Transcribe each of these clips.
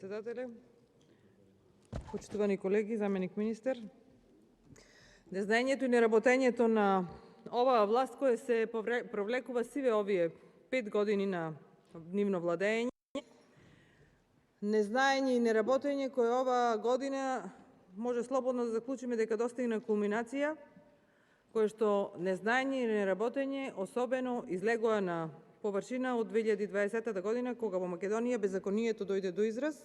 Председателе, почитувани колеги, заменик министер, незнаењето и неработењето на оваа власт која се провлекува сиве овие 5 години на нивно владење, незнаење и неработење кое оваа година може слободно да заклучиме дека достигна кулминација, кое што незнаење и неработење особено излегува на површина од 2020 година, кога во Македонија беззаконието дојде до израз,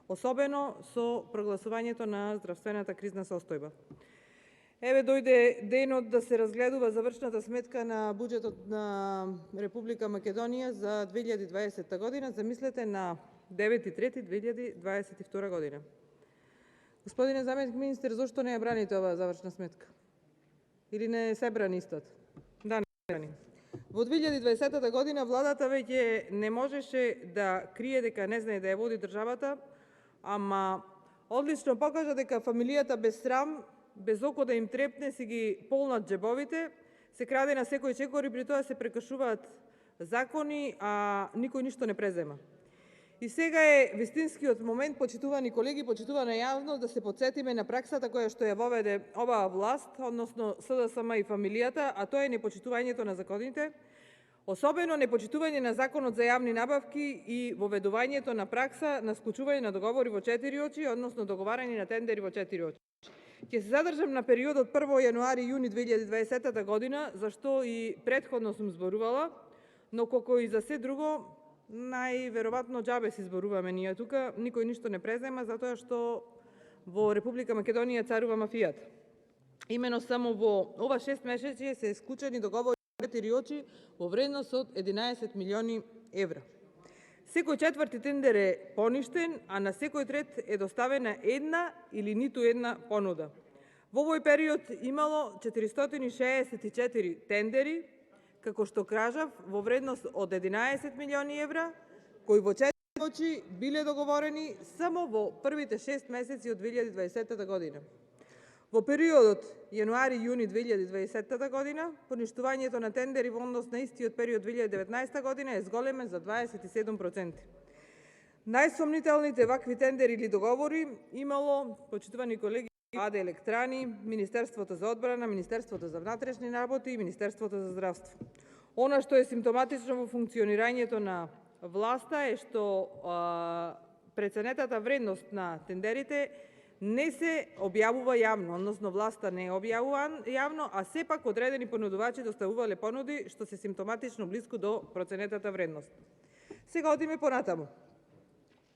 особено со прогласувањето на здравствената кризна состојба. Еве дојде денот да се разгледува завршната сметка на буџетот на Република Македонија за 2020 година, замислете на 9.3.2022 година. Господине заменик министер, зошто не ја браните оваа завршна сметка? Или не се брани истата? Да, не се брани. Во 2020 година владата веќе не можеше да крие дека не знае да ја води државата, ама одлично покажа дека фамилијата без срам, без око да им трепне, си ги полнат джебовите, се краде на секој чекор и при тоа се прекршуваат закони, а никој ништо не презема. И сега е вистинскиот момент, почитувани колеги, почитувана јавност, да се потсетиме на праксата која што ја воведе оваа власт, односно СДСМ и фамилијата, а тоа е непочитувањето на законите, особено непочитување на Законот за јавни набавки и воведувањето на пракса на склучување на договори во 4 очи, односно договарање на тендери во 4 очи. Ќе се задржам на периодот 1 јануари-јуни 2020 година, зашто и претходно сум зборувала, но како и за се друго, најверојатно џабе си зборуваме ние тука, никој ништо не презема, затоа што во Република Македонија царува мафијата. Имено само во ова 6 месеци се склучени договори во 4 очи во вредност од 11 милиони евра. Секој четврти тендер е поништен, а на секој трет е доставена една или ниту една понуда. Во овој период имало 464 тендери, како што кажав, во вредност од 11 милиони евра, кои во 4 очи биле договорени само во првите 6 месеци од 2020 година. Во периодот јануари-јуни 2020 година, поништувањето на тендери во однос на истиот период 2019 година е зголемен за 27%. Најсомнителните вакви тендери или договори имало, почитувани колеги, АД Електрани, Министерството за одбрана, Министерството за внатрешни работи и Министерството за здравство. Она што е симптоматично во функционирањето на власта е што преценетата вредност на тендерите не се објавува јавно, односно власта не објавува јавно, а сепак одредени понудувачи доставувале понуди што се симптоматично блиску до проценетата вредност. Сега одиме понатаму.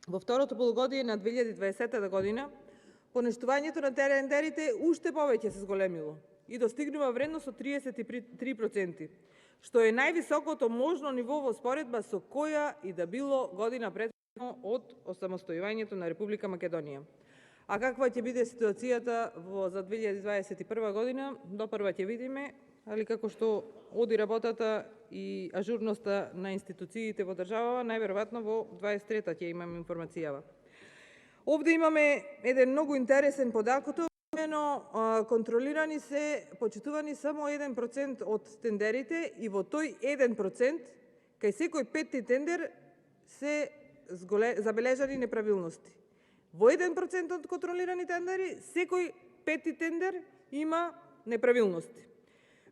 Во второто полугодие на 2020 година поништувањето на тендерите уште повеќе се зголемило и достигнува вредност од 33%, што е највисокото можно ниво во споредба со која и да било година претходно од осамостојувањето на Република Македонија. А каква ќе биде ситуацијата за 2021 година, допрва ќе видиме, али како што оди работата и ажурноста на институциите во државава, најверојатно во 23-та ќе имаме информацијава. Овде имаме еден многу интересен податок, имено контролирани се, почитувани само 1% од тендерите и во тој 1% кај секој петти тендер се забележани неправилности. Во 1% од контролирани тендери, секој петти тендер има неправилности.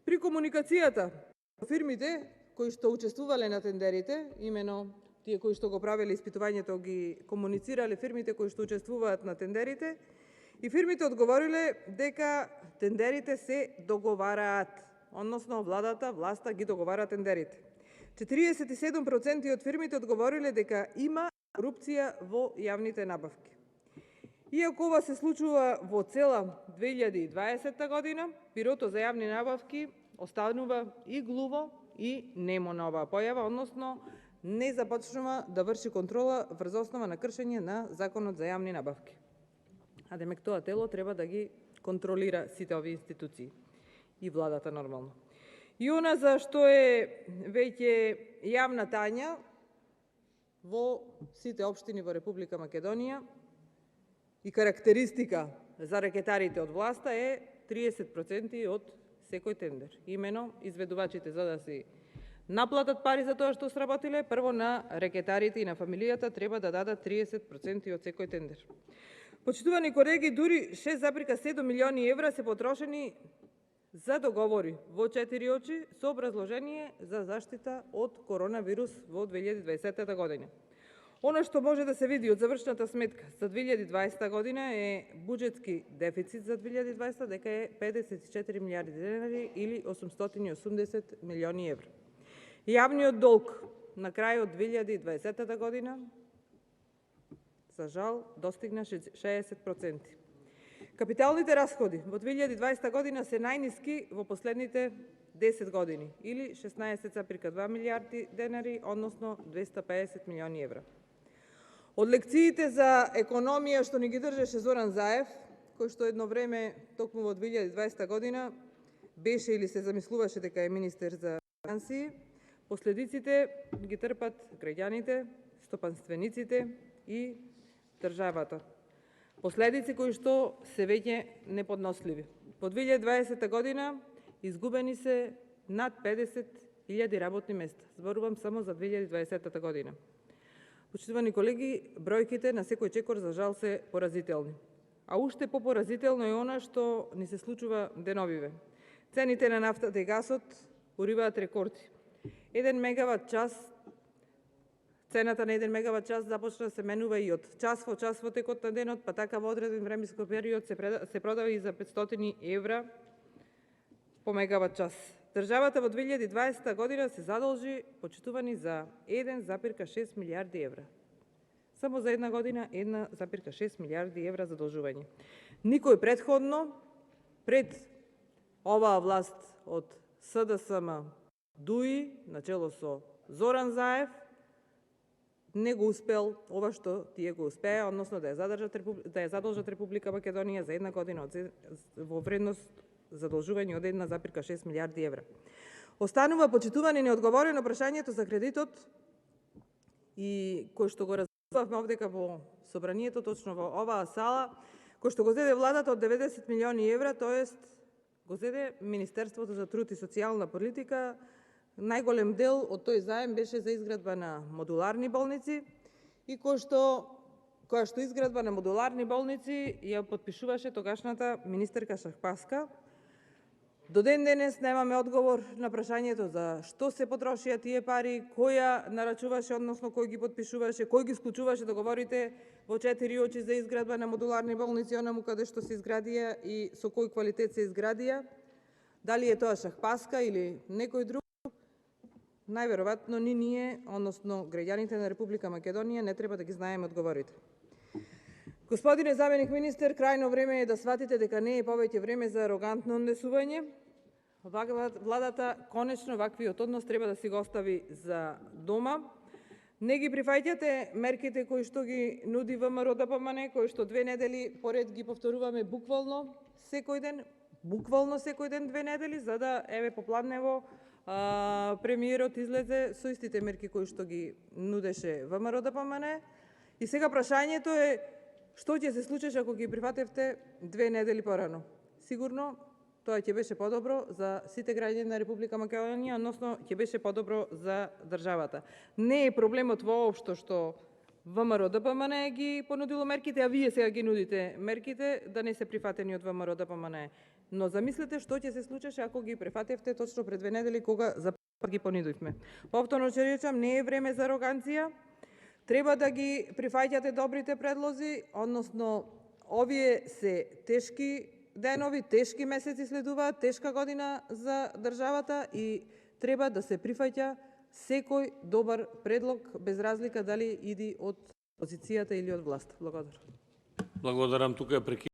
При комуникацијата фирмите кои што учествувале на тендерите, имено тие кои што го правеле испитувањето ги комуницирале фирмите кои што учествуваат на тендерите, и фирмите одговориле дека тендерите се договараат, односно власта ги договара тендерите. 47% од фирмите одговориле дека има корупција во јавните набавки. Иако ова се случува во цела 2020 година, Бирото за јавни набавки останува и глуво и немо на оваа појава, односно не започнува да врши контрола врз основа на кршење на Законот за јавни набавки. А демек тоа тело треба да ги контролира сите овие институции и владата нормално. И она за што е веќе јавна тања во сите општини во Република Македонија и карактеристика за рекетарите од власта е 30% од секој тендер. Имено, изведувачите за да си наплатат пари за тоа што сработиле, прво на рекетарите и на фамилијата треба да дадат 30% од секој тендер. Почитувани колеги, дури 6,7 милиони евра се потрошени за договори во 4 очи со образложение за заштита од коронавирус во 2020 година. Оно што може да се види од завршната сметка за 2020 година е буџетски дефицит за 2020 дека е 54 милиарди денари или 880 милиони евра. Јавниот долг на крајот 2020 година за жал достигна 60%. Капиталните расходи во 2020 година се најниски во последните 10 години или 16,2 милиарди денари, односно 250 милиони евра. Од лекциите за економија што ни ги држеше Зоран Заев, кој што едно време, токму во 2020 година, беше или се замислуваше дека е министер за финансии, последиците ги трпат граѓаните, стопанствениците и државата. Последици кои што се веќе неподносливи. Во 2020 година изгубени се над 50.000 работни места. Зборувам само за 2020 година. Почитувани колеги, бројките на секој чекор за жал се поразителни. А уште попоразително е она што ни се случува деновиве. Цените на нафтата и гасот уриваат рекорди. Цената на 1 мегават час започна да се менува и од час во текот на денот, па така во одреден временски период се продава и за 500 евра по мегават час. Државата во 2020 година се задолжи, почитувани, за 1,6 милиарди евра. Само за една година 1,6 милиарди евра задолжување. Никој предходно, пред оваа власт од СДСМ, ДУИ, начело со Зоран Заев, не го успел ова што тие го успеа, односно да ја задолжат Република Македонија за една година во вредност задолжување од 1,6 милиарди евра. Останува, почитувани, неодговорено прашањето за кредитот и кој што го разгледавме овдека во собранието, точно во оваа сала, кој што го зеде владата од 90 милиони евра, тоест го зеде Министерството за труд и социјална политика. Најголем дел од тој заем беше за изградба на модуларни болници и која што изградба на модуларни болници ја потпишуваше тогашната министерка Шахпаска. До ден денес немаме одговор на прашањето за што се потрошија тие пари, кој ја нарачуваше, односно кој ги потпишуваше, кој ги склучуваше договорите во 4 очи за изградба на модуларни болници онаму каде што се изградија и со кој квалитет се изградија. Дали е тоа Шахпаска или некој друг? Најверојатно ни ние, односно граѓаните на Република Македонија, не треба да ги знаеме одговорите. Господине заменик министер, крајно време е да сватите дека не е повеќе време за арогантно однесување. Владата конечно ваквиот однос треба да си го остави за дома. Не ги прифаќате мерките кои што ги нуди ВМРО ДПМН, кои што 2 недели поред ги повторуваме буквално секој ден 2 недели, за да попладнево премиерот излезе со истите мерки кои што ги нудеше ВМРО ДПМН. И сега прашањето е што ќе се случеше ако ги прифатевте 2 недели порано. Сигурно тоа ќе беше подобро за сите граѓани на Република Македонија, односно ќе беше подобро за државата. Не е проблемот воопшто што ВМРО ДПМН ги понудило мерките, а вие сега ги нудите мерките да не се прифатени од ВМРО ДПМН. Но замислете што ќе се случеше ако ги префатевте точно пред 2 недели кога за пат ги понудивме. Повторно ќе речам, не е време за ароганција. Треба да ги прифаќате добрите предлози, односно овие се тешки денови, тешки месеци следуваат, тешка година за државата и треба да се прифаќа секој добар предлог без разлика дали иди од опозицијата или од власт. Благодарам. Благодарам, тука е